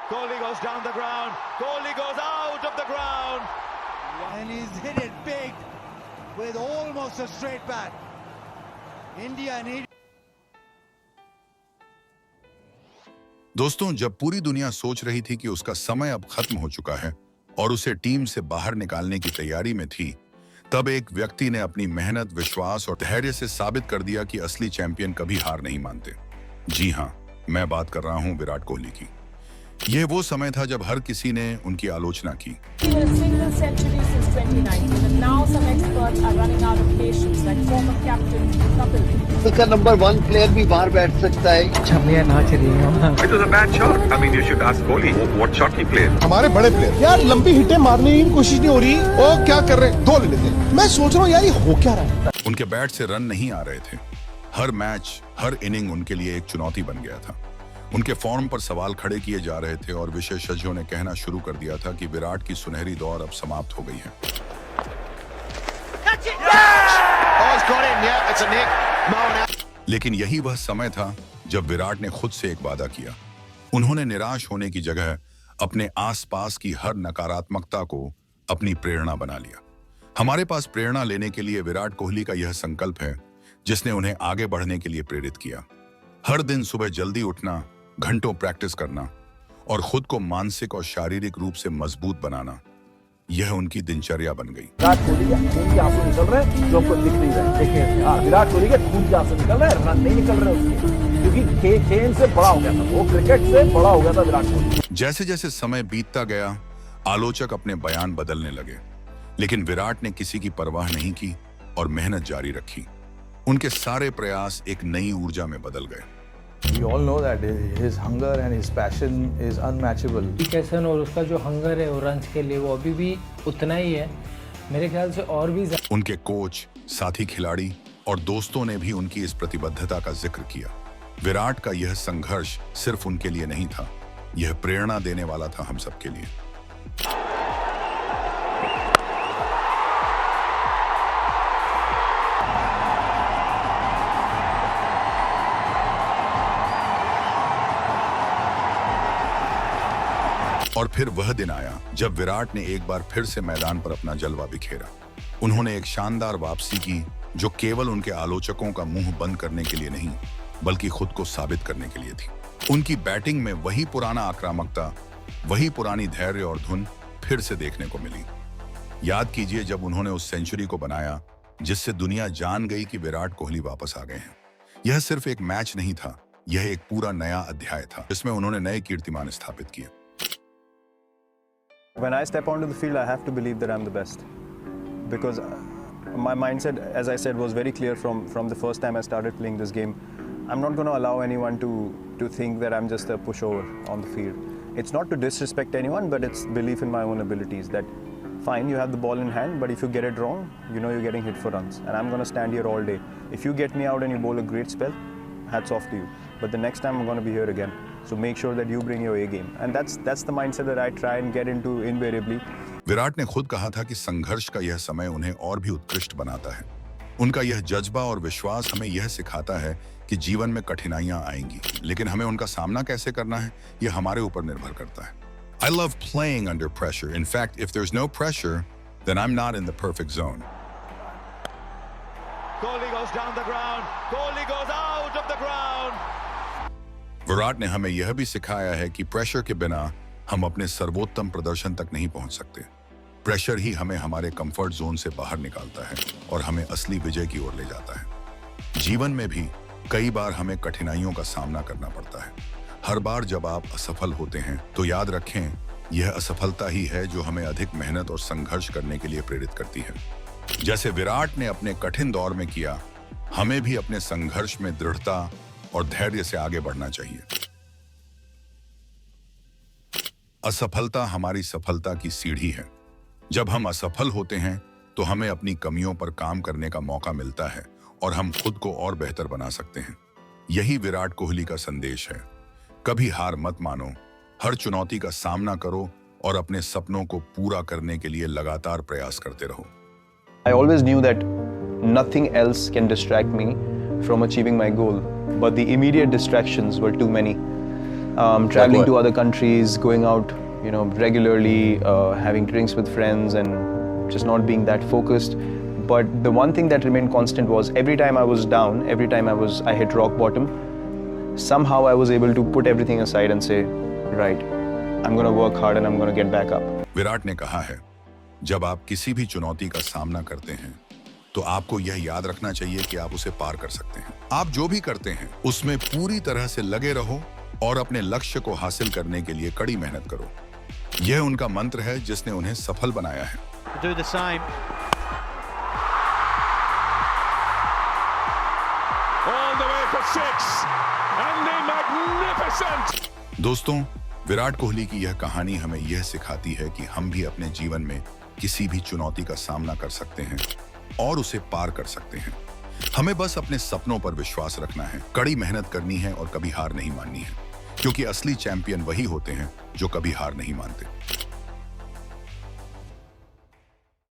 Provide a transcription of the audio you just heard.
Kohli goes down the ground. Kohli goes out of the ground. And he's hit it big with almost a straight bat. India need. दोस्तों, जब पूरी दुनिया सोच रही थी कि उसका समय अब खत्म हो चुका है और उसे टीम से बाहर निकालने की तैयारी में थी, तब एक व्यक्ति ने अपनी मेहनत, विश्वास और धैर्य से साबित कर दिया कि असली चैंपियन कभी हार नहीं मानते। जी हाँ, मैं बात कर रहा हूं विराट कोहली की। यह वो समय था जब हर किसी ने उनकी आलोचना की। का नंबर 1 प्लेयर भी बाहर बैठ सकता है। छमिया नाच रही है। It was a bad shot. I mean, you should ask Kohli what shot he played. हमारे बड़े प्लेयर यार लंबी हिटें मारने की कोशिश नहीं हो रही, वो क्या कर रहे हैं, 2 ले लेते हैं। मैं सोच रहा हूँ यार ये हो क्या रहा है। उनके बैट से रन नहीं आ रहे थे। हर मैच, हर इनिंग उनके लिए एक चुनौती बन गया था। उनके फॉर्म पर सवाल खड़े किए जा रहे थे और विशेषज्ञों ने कहना शुरू कर दिया था कि विराट की सुनहरी दौर अब समाप्त हो गई है। लेकिन यही वह समय था जब विराट ने खुद से एक वादा किया। उन्होंने निराश होने की जगह अपने आसपास की हर नकारात्मकता को अपनी प्रेरणा बना लिया। हमारे पास प्रेरणा लेने के लिए विराट कोहली का यह संकल्प है, जिसने उन्हें आगे बढ़ने के लिए प्रेरित किया। हर दिन सुबह जल्दी उठना, घंटों प्रैक्टिस करना और खुद को मानसिक और शारीरिक रूप से मजबूत बनाना, यह उनकी दिनचर्या बन गई। विराट कोहली के खून के आंसू निकल रहे हैं जो आपको दिख नहीं रहे। देखिए, विराट कोहली के खून के आंसू निकल रहे हैं, रन नहीं निकल रहे उसके, क्योंकि खेल से बड़ा हो गया था वो, क्रिकेट से बड़ा हो गया था विराट कोहली। जैसे जैसे समय बीतता गया, आलोचक अपने बयान बदलने लगे, लेकिन विराट ने किसी की परवाह नहीं की और मेहनत जारी रखी। उनके सारे प्रयास एक नई ऊर्जा में बदल गए। We all know that his hunger and his passion is unmatchable. कैसन और उसका जो हंगर है वो रन्स के लिए, वो अभी भी उतना ही है, मेरे ख्याल से और भी ज़्यादा। उनके कोच, साथी खिलाड़ी और दोस्तों ने भी उनकी इस प्रतिबद्धता का जिक्र किया। विराट का यह संघर्ष सिर्फ उनके लिए नहीं था, यह प्रेरणा देने वाला था हम सबके लिए। और फिर वह दिन आया जब विराट ने एक बार फिर से मैदान पर अपना जलवा बिखेरा। उन्होंने एक शानदार वापसी की, जो केवल उनके आलोचकों का मुंह बंद करने के लिए नहीं, बल्कि खुद को साबित करने के लिए थी। उनकी बैटिंग में वही पुराना आक्रामकता, वही पुरानी धैर्य और धुन फिर से देखने को मिली। याद कीजिए जब उन्होंने उस सेंचुरी को बनाया जिससे दुनिया जान गई कि विराट कोहली वापस आ गए हैं। यह सिर्फ एक मैच नहीं था, यह एक पूरा नया अध्याय था जिसमें उन्होंने नए कीर्तिमान स्थापित किए। When I step onto the field, I have to believe that I'm the best, because my mindset, as I said, was very clear from the first time I started playing this game. I'm not going to allow anyone to think that I'm just a pushover on the field. It's not to disrespect anyone, but it's belief in my own abilities. That fine, you have the ball in hand, but if you get it wrong, you know you're getting hit for runs, and I'm going to stand here all day. If you get me out and you bowl a great spell, hats off to you. But the next time I'm going to be here again. So make sure that you bring your A game, and that's the mindset that I try and get into invariably. Virat ने खुद कहा था कि संघर्ष का यह समय उन्हें और भी उत्कृष्ट बनाता है। उनका यह जज्बा और विश्वास हमें यह सिखाता है कि जीवन में कठिनाइयां आएंगी, लेकिन हमें उनका सामना कैसे करना है, यह हमारे ऊपर निर्भर करता है। I love playing under pressure. In fact, if there's no pressure, then I'm not in the perfect zone. Kohli goes down the ground. Kohli goes out of the ground. Virat ने हमें यह भी सिखाया है कि प्रेशर के बिना हम अपने सर्वोत्तम प्रदर्शन तक नहीं पहुंच सकते। प्रेशर ही हमें हमारे कंफर्ट जोन से बाहर निकालता है और हमें असली विजय की ओर ले जाता है। जीवन में भी कई बार हमें कठिनाइयों का सामना करना पड़ता है। हर बार जब आप असफल होते हैं तो याद रखें, यह असफलता ही है जो हमें अधिक मेहनत और संघर्ष करने के लिए प्रेरित करती है। जैसे विराट ने अपने कठिन दौर में किया, हमें भी अपने संघर्ष में दृढ़ता और धैर्य से आगे बढ़ना चाहिए। असफलता हमारी सफलता की सीढ़ी है। जब हम असफल होते हैं तो हमें अपनी कमियों पर काम करने का मौका मिलता है और हम खुद को और बेहतर बना सकते हैं। यही विराट कोहली का संदेश है। कभी हार मत मानो, हर चुनौती का सामना करो और अपने सपनों को पूरा करने के लिए लगातार प्रयास करते रहो। I always knew that nothing else can distract me from achieving my goal, but the immediate distractions were too many. traveling to other countries, going out, regularly, having drinks with friends, and just not being that focused. But the one thing that remained constant was every time I was down, every time I hit rock bottom, somehow I was able to put everything aside and say, right, I'm going to work hard and I'm going to get back up. Virat ने कहा है, जब आप किसी भी चुनौती का सामना करते हैं तो आपको यह याद रखना चाहिए कि आप उसे पार कर सकते हैं। आप जो भी करते हैं उसमें पूरी तरह से लगे रहो और अपने लक्ष्य को हासिल करने के लिए कड़ी मेहनत करो। यह उनका मंत्र है जिसने उन्हें सफल बनाया है। Do the same. All the way for 6. Andy magnificent. दोस्तों, विराट कोहली की यह कहानी हमें यह सिखाती है कि हम भी अपने जीवन में किसी भी चुनौती का सामना कर सकते हैं और उसे पार कर सकते हैं। हमें बस अपने सपनों पर विश्वास रखना है, कड़ी मेहनत करनी है और कभी हार नहीं माननी है, क्योंकि असली चैंपियन वही होते हैं जो कभी हार नहीं मानते।